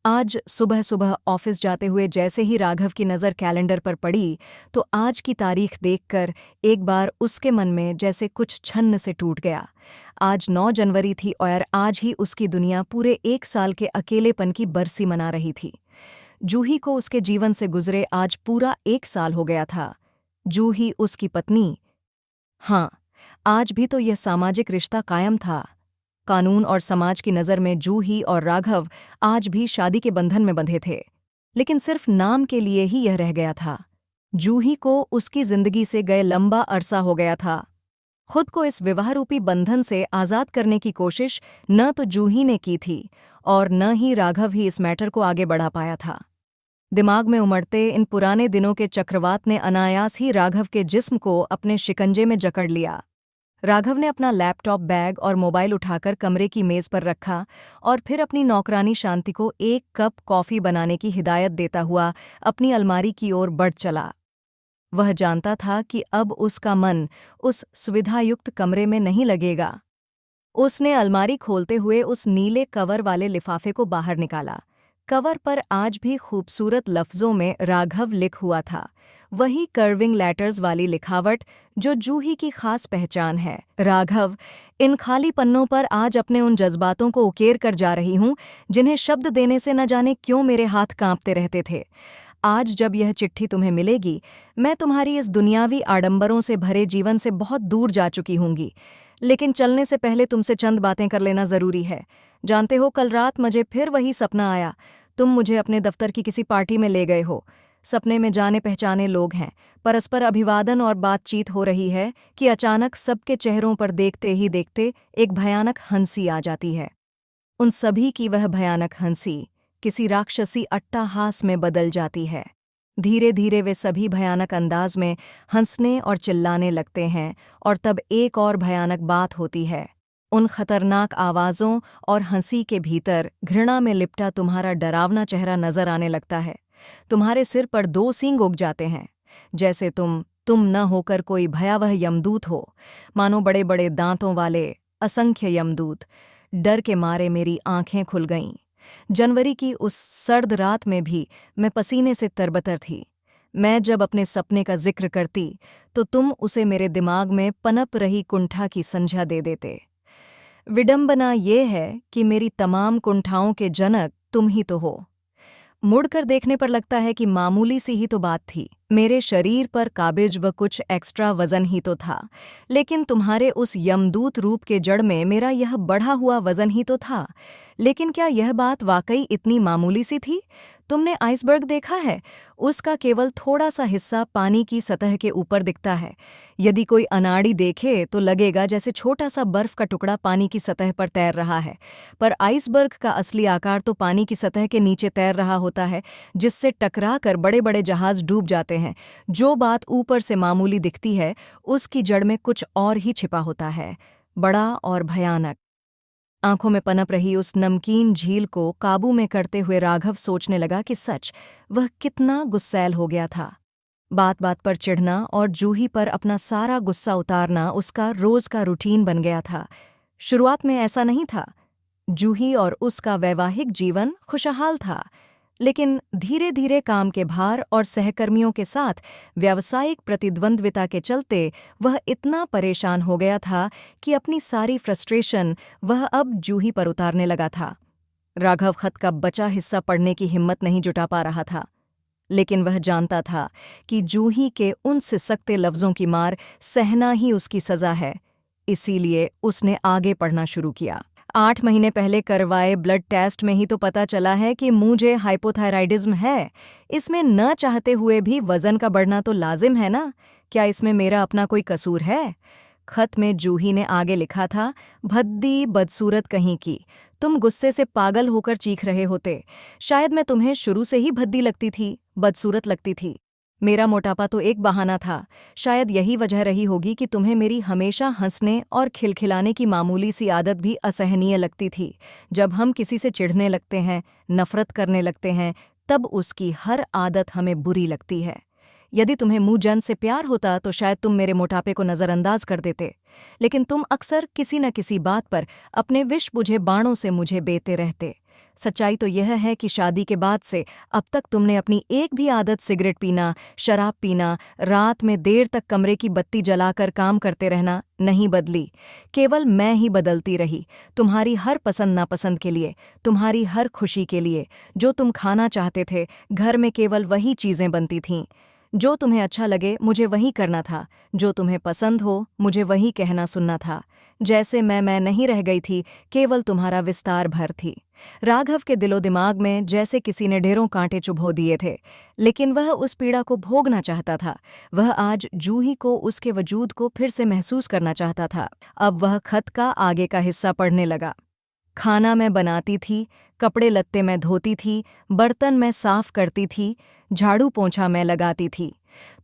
आज सुबह सुबह ऑफिस जाते हुए जैसे ही राघव की नज़र कैलेंडर पर पड़ी तो आज की तारीख देखकर एक बार उसके मन में जैसे कुछ छन्न से टूट गया। आज 9 जनवरी थी और आज ही उसकी दुनिया पूरे 1 साल के अकेलेपन की बरसी मना रही थी। जूही को उसके जीवन से गुजरे आज पूरा 1 साल हो गया था। जूही उसकी पत्नी। हाँ, आज भी तो यह सामाजिक रिश्ता कायम था। कानून और समाज की नज़र में जूही और राघव आज भी शादी के बंधन में बंधे थे, लेकिन सिर्फ नाम के लिए ही यह रह गया था। जूही को उसकी जिंदगी से गए लंबा अरसा हो गया था। खुद को इस विवाहरूपी बंधन से आज़ाद करने की कोशिश न तो जूही ने की थी और न ही राघव ही इस मैटर को आगे बढ़ा पाया था। दिमाग में उमड़ते इन पुराने दिनों के चक्रवात ने अनायास ही राघव के जिस्म को अपने शिकंजे में जकड़ लिया। राघव ने अपना लैपटॉप, बैग और मोबाइल उठाकर कमरे की मेज पर रखा और फिर अपनी नौकरानी शांति को 1 कप कॉफ़ी बनाने की हिदायत देता हुआ अपनी अलमारी की ओर बढ़ चला। वह जानता था कि अब उसका मन उस सुविधायुक्त कमरे में नहीं लगेगा। उसने अलमारी खोलते हुए उस नीले कवर वाले लिफाफे को बाहर निकाला। कवर पर आज भी खूबसूरत लफ्ज़ों में राघव लिख हुआ था, वही कर्विंग लेटर्स वाली लिखावट जो जूही की खास पहचान है। राघव, इन खाली पन्नों पर आज अपने उन जज्बातों को उकेर कर जा रही हूँ जिन्हें शब्द देने से न जाने क्यों मेरे हाथ कांपते रहते थे। आज जब यह चिट्ठी तुम्हें मिलेगी, मैं तुम्हारी इस दुनियावी आडंबरों से भरे जीवन से बहुत दूर जा चुकी हूँगी, लेकिन चलने से पहले तुमसे चंद बातें कर लेना ज़रूरी है। जानते हो, कल रात मुझे फिर वही सपना आया। तुम मुझे अपने दफ्तर की किसी पार्टी में ले गए हो। सपने में जाने पहचाने लोग हैं, परस्पर अभिवादन और बातचीत हो रही है कि अचानक सबके चेहरों पर देखते ही देखते एक भयानक हंसी आ जाती है। उन सभी की वह भयानक हंसी किसी राक्षसी अट्टहास में बदल जाती है। धीरे धीरे वे सभी भयानक अंदाज में हंसने और चिल्लाने लगते हैं और तब एक और भयानक बात होती है। उन खतरनाक आवाज़ों और हंसी के भीतर घृणा में लिपटा तुम्हारा डरावना चेहरा नजर आने लगता है। तुम्हारे सिर पर 2 सींग उग जाते हैं, जैसे तुम न होकर कोई भयावह यमदूत हो, मानो बड़े बड़े दांतों वाले असंख्य यमदूत। डर के मारे मेरी आंखें खुल गईं। जनवरी की उस सर्द रात में भी मैं पसीने से तरबतर थी। मैं जब अपने सपने का जिक्र करती तो तुम उसे मेरे दिमाग में पनप रही कुंठा की संज्ञा दे देते। विडंबना ये है कि मेरी तमाम कुंठाओं के जनक तुम ही तो हो। मुड़कर देखने पर लगता है कि मामूली सी ही तो बात थी। मेरे शरीर पर काबिज व कुछ एक्स्ट्रा वजन ही तो था, लेकिन तुम्हारे उस यमदूत रूप के जड़ में मेरा यह बढ़ा हुआ वजन ही तो था। लेकिन क्या यह बात वाकई इतनी मामूली सी थी? तुमने आइसबर्ग देखा है? उसका केवल थोड़ा सा हिस्सा पानी की सतह के ऊपर दिखता है। यदि कोई अनाड़ी देखे तो लगेगा जैसे छोटा सा बर्फ का टुकड़ा पानी की सतह पर तैर रहा है, पर आइसबर्ग का असली आकार तो पानी की सतह के नीचे तैर रहा होता है, जिससे टकरा कर बड़े बड़े जहाज डूब जाते हैं। जो बात ऊपर से मामूली दिखती है, उसकी जड़ में कुछ और ही छिपा होता है, बड़ा और भयानक। आंखों में पनप रही उस नमकीन झील को काबू में करते हुए राघव सोचने लगा कि सच वह कितना गुस्सैल हो गया था। बात बात पर चिढ़ना और जूही पर अपना सारा गुस्सा उतारना उसका रोज का रूटीन बन गया था। शुरुआत में ऐसा नहीं था। जूही और उसका वैवाहिक जीवन खुशहाल था, लेकिन धीरे धीरे काम के भार और सहकर्मियों के साथ व्यावसायिक प्रतिद्वंद्विता के चलते वह इतना परेशान हो गया था कि अपनी सारी फ्रस्ट्रेशन वह अब जूही पर उतारने लगा था। राघव खत का बचा हिस्सा पढ़ने की हिम्मत नहीं जुटा पा रहा था, लेकिन वह जानता था कि जूही के उन सिसकते लफ्ज़ों की मार सहना ही उसकी सज़ा है। इसीलिए उसने आगे पढ़ना शुरू किया। 8 महीने पहले करवाए ब्लड टेस्ट में ही तो पता चला है कि मुझे हाइपोथायराइडिज्म है। इसमें न चाहते हुए भी वज़न का बढ़ना तो लाजिम है ना? क्या इसमें मेरा अपना कोई कसूर है? खत में जूही ने आगे लिखा था, भद्दी बदसूरत कहीं की, तुम गुस्से से पागल होकर चीख रहे होते। शायद मैं तुम्हें शुरू से ही भद्दी लगती थी, बदसूरत लगती थी। मेरा मोटापा तो एक बहाना था। शायद यही वजह रही होगी कि तुम्हें मेरी हमेशा हंसने और खिलखिलाने की मामूली सी आदत भी असहनीय लगती थी। जब हम किसी से चिढ़ने लगते हैं, नफरत करने लगते हैं, तब उसकी हर आदत हमें बुरी लगती है। यदि तुम्हें मुँह जन से प्यार होता तो शायद तुम मेरे मोटापे को नज़रअंदाज कर देते, लेकिन तुम अक्सर किसी न किसी बात पर अपने विष बुझे बाणों से मुझे बेते रहते। सच्चाई तो यह है कि शादी के बाद से अब तक तुमने अपनी एक भी आदत, सिगरेट पीना, शराब पीना, रात में देर तक कमरे की बत्ती जलाकर काम करते रहना, नहीं बदली। केवल मैं ही बदलती रही, तुम्हारी हर पसंद नापसंद के लिए, तुम्हारी हर खुशी के लिए। जो तुम खाना चाहते थे, घर में केवल वही चीज़ें बनती थीं। जो तुम्हें अच्छा लगे मुझे वही करना था, जो तुम्हें पसंद हो मुझे वही कहना सुनना था। जैसे मैं नहीं रह गई थी, केवल तुम्हारा विस्तार भर थी। राघव के दिलो दिमाग में जैसे किसी ने ढेरों कांटे चुभो दिए थे, लेकिन वह उस पीड़ा को भोगना चाहता था। वह आज जूही को, उसके वजूद को फिर से महसूस करना चाहता था। अब वह खत का आगे का हिस्सा पढ़ने लगा। खाना मैं बनाती थी, कपड़े लत्ते मैं धोती थी, बर्तन मैं साफ करती थी, झाड़ू पोंछा मैं लगाती थी।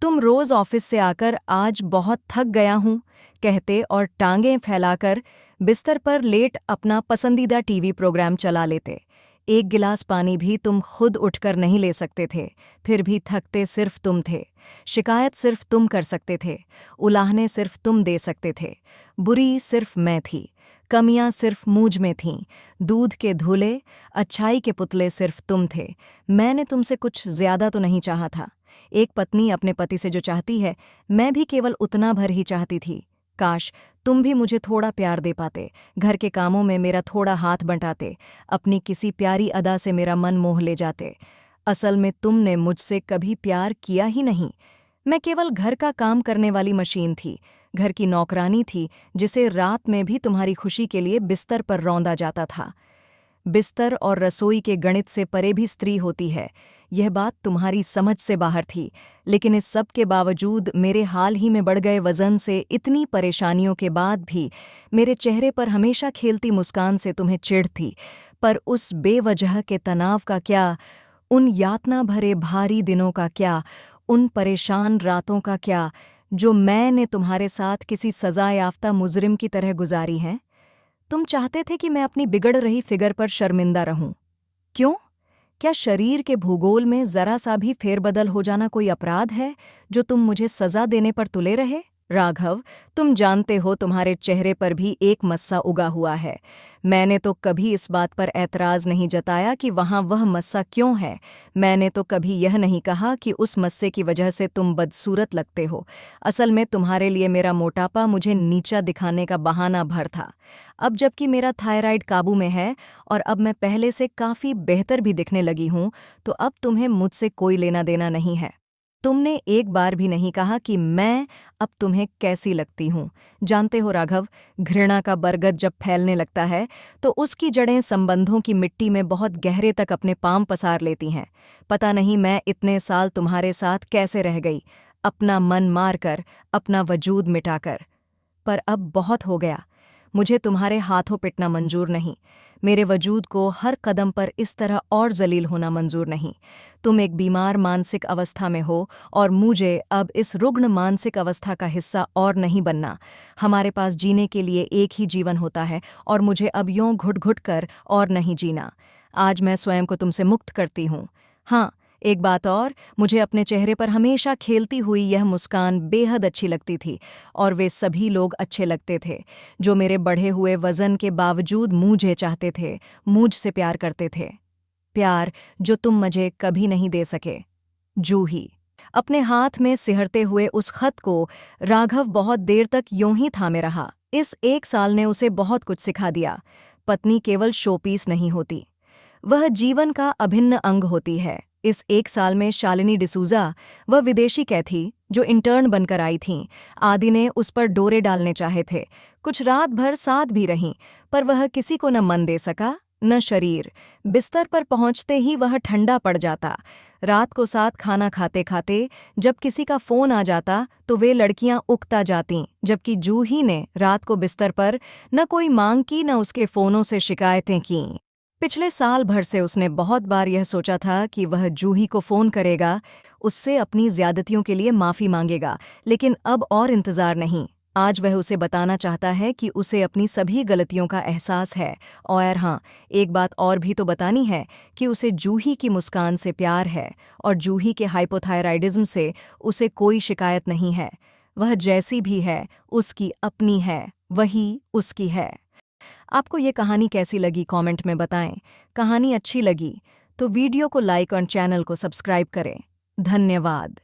तुम रोज ऑफिस से आकर आज बहुत थक गया हूँ कहते और टांगें फैलाकर बिस्तर पर लेट अपना पसंदीदा टीवी प्रोग्राम चला लेते। एक गिलास पानी भी तुम खुद उठकर नहीं ले सकते थे, फिर भी थकते सिर्फ तुम थे। शिकायत सिर्फ तुम कर सकते थे, उलाहने सिर्फ तुम दे सकते थे। बुरी सिर्फ मैं थी, कमियां सिर्फ मुझ में थीं। दूध के धुले, अच्छाई के पुतले सिर्फ तुम थे। मैंने तुमसे कुछ ज्यादा तो नहीं चाहा था। एक पत्नी अपने पति से जो चाहती है, मैं भी केवल उतना भर ही चाहती थी। काश तुम भी मुझे थोड़ा प्यार दे पाते, घर के कामों में मेरा थोड़ा हाथ बंटाते, अपनी किसी प्यारी अदा से मेरा मन मोह ले जाते। असल में तुमने मुझसे कभी प्यार किया ही नहीं। मैं केवल घर का काम करने वाली मशीन थी, घर की नौकरानी थी, जिसे रात में भी तुम्हारी खुशी के लिए बिस्तर पर रौंदा जाता था। बिस्तर और रसोई के गणित से परे भी स्त्री होती है, यह बात तुम्हारी समझ से बाहर थी। लेकिन इस सब के बावजूद, मेरे हाल ही में बढ़ गए वजन से, इतनी परेशानियों के बाद भी मेरे चेहरे पर हमेशा खेलती मुस्कान से तुम्हें चिढ़ थी। पर उस बेवजह के तनाव का क्या, उन यातना भरे भारी दिनों का क्या, उन परेशान रातों का क्या, जो मैंने तुम्हारे साथ किसी सजा याफ्ता मुजरिम की तरह गुजारी हैं? तुम चाहते थे कि मैं अपनी बिगड़ रही फिगर पर शर्मिंदा रहूं। क्यों? क्या शरीर के भूगोल में जरा सा भी फेरबदल हो जाना कोई अपराध है, जो तुम मुझे सजा देने पर तुले रहे? राघव, तुम जानते हो तुम्हारे चेहरे पर भी एक मस्सा उगा हुआ है। मैंने तो कभी इस बात पर ऐतराज नहीं जताया कि वहाँ वह मस्सा क्यों है। मैंने तो कभी यह नहीं कहा कि उस मस्से की वजह से तुम बदसूरत लगते हो। असल में तुम्हारे लिए मेरा मोटापा मुझे नीचा दिखाने का बहाना भर था। अब जबकि मेरा थायराइड काबू में है और अब मैं पहले से काफ़ी बेहतर भी दिखने लगी हूँ, तो अब तुम्हें मुझसे कोई लेना देना नहीं है। तुमने एक बार भी नहीं कहा कि मैं अब तुम्हें कैसी लगती हूँ। जानते हो राघव, घृणा का बरगद जब फैलने लगता है तो उसकी जड़ें संबंधों की मिट्टी में बहुत गहरे तक अपने पांव पसार लेती हैं। पता नहीं मैं इतने साल तुम्हारे साथ कैसे रह गई, अपना मन मारकर, अपना वजूद मिटाकर। पर अब बहुत हो गया। मुझे तुम्हारे हाथों पिटना मंजूर नहीं। मेरे वजूद को हर कदम पर इस तरह और जलील होना मंजूर नहीं। तुम एक बीमार मानसिक अवस्था में हो और मुझे अब इस रुग्ण मानसिक अवस्था का हिस्सा और नहीं बनना। हमारे पास जीने के लिए एक ही जीवन होता है और मुझे अब यूं घुट घुट कर और नहीं जीना। आज मैं स्वयं को तुमसे मुक्त करती हूँ। हाँ, एक बात और, मुझे अपने चेहरे पर हमेशा खेलती हुई यह मुस्कान बेहद अच्छी लगती थी और वे सभी लोग अच्छे लगते थे जो मेरे बढ़े हुए वजन के बावजूद मुझे चाहते थे, मुझसे प्यार करते थे। प्यार जो तुम मुझे कभी नहीं दे सके। जूही अपने हाथ में सिहरते हुए उस खत को राघव बहुत देर तक यूं ही थामे रहा। इस एक साल ने उसे बहुत कुछ सिखा दिया। पत्नी केवल शोपीस नहीं होती, वह जीवन का अभिन्न अंग होती है। इस एक साल में शालिनी डिसूजा, वह विदेशी कैथी जो इंटर्न बनकर आई थीं, आदि ने उस पर डोरे डालने चाहे थे। कुछ रात भर साथ भी रहीं, पर वह किसी को न मन दे सका न शरीर। बिस्तर पर पहुंचते ही वह ठंडा पड़ जाता। रात को साथ खाना खाते खाते जब किसी का फोन आ जाता तो वे लड़कियां उकता जातीं, जबकि जूही ने रात को बिस्तर पर न कोई मांग की न उसके फोनों से शिकायतें कीं। पिछले साल भर से उसने बहुत बार यह सोचा था कि वह जूही को फ़ोन करेगा, उससे अपनी ज़्यादतियों के लिए माफ़ी मांगेगा, लेकिन अब और इंतज़ार नहीं। आज वह उसे बताना चाहता है कि उसे अपनी सभी गलतियों का एहसास है। और हाँ, एक बात और भी तो बतानी है कि उसे जूही की मुस्कान से प्यार है और जूही के हाइपोथायराइडिज्म से उसे कोई शिकायत नहीं है। वह जैसी भी है, उसकी अपनी है, वही उसकी है। आपको ये कहानी कैसी लगी कमेंट में बताएं। कहानी अच्छी लगी तो वीडियो को लाइक और चैनल को सब्सक्राइब करें। धन्यवाद।